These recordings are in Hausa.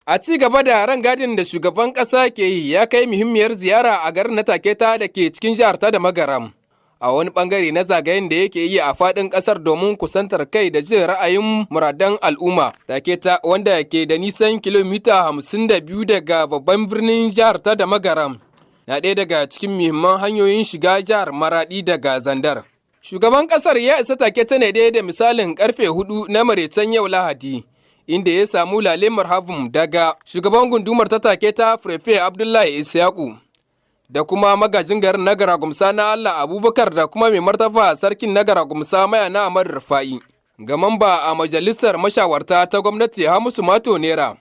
A ci gaba da rangadin da shugaban ƙasa ke yi ya kai muhimmiyar ziyara a garin na Taketa da ke cikin jihar ta da Magaram. A wani bangare na zagayen da yake yi a faɗin ƙasar domin kusantar kai da jin ra'ayin muradan al'umma. Taketa wanda ke da nisan kilomita 52 daga babban birnin jihar ta da Magaram na ɗaya daga cikin muhimman hanyoyin shiga jihar Maradi daga Zandar. Shugaban ƙasar ya isa Taketa ne da misalin karfe 4 na maraicen yau Lahadi. Inda ya samu lale marhabin daga shugaban gundumar ta Taketa Prefe Abdullahi Isyaku da kuma magajin garin Nagara Gumsa na Allah Abubakar da kuma mai martaba sarkin Nagara Gumsa Mayana Ahmad Rufa'i ga mamba a majalisar mashawarta ta gwamnati Hamisu Mato Nera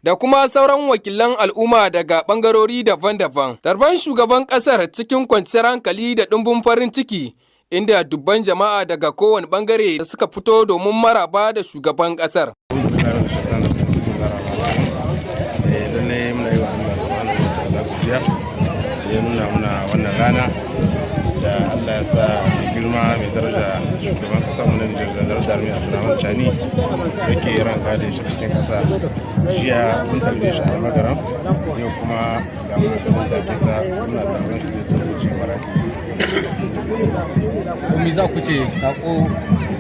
da kuma sauran wakilan al'umma daga bangarori daban-daban. Tarban shugaban kasar cikin kwanciyar hankali da ɗumbin farin ciki inda dubban jama'a daga kowane bangare suka fito domin maraba da shugaban kasar. Ya nuna muna wannan rana da Allah ya sa mai girma mai daraja shugaban kasa mu nan da daraja mai Abdulrahman Chani yake ranka da shi cikin kasa. Jiya mun tarbe shi a Magaram, yau kuma ga mu gaban Taketa muna tarbe shi zai so wuce Maradi. Me za ku ce sako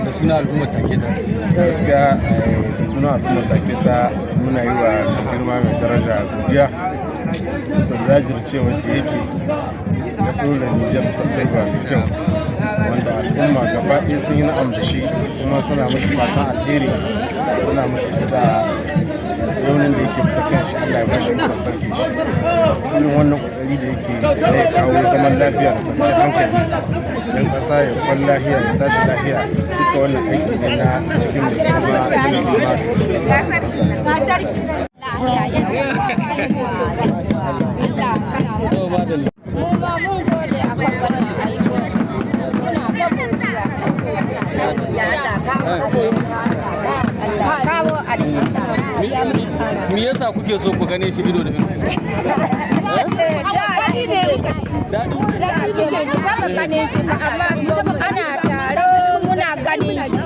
da suna al'ummar Taketa? Gaskiya da suna al'ummar Taketa muna yi wa girma mai daraja godiya bisa jajircewa da yake da ɗora Nijar musamman mai kyau, wanda al'umma gaba ɗaya sun yi na'am da shi kuma suna mashi fatan alheri, suna mashi addu'a raunin da yake bisa kan shi Allah ya bashi ikon sarki shi. Irin wannan kokari da yake zai kawo zaman lafiya da kwanciyar hankali don ƙasa ya kwan lahiya ya tashi lahiya, duka wannan aiki ne na cikin da Me yasa kuke so ku gane shi ido da ido? Daɗi ne ba mu gane shi ba, amma ana taro muna ganin shi.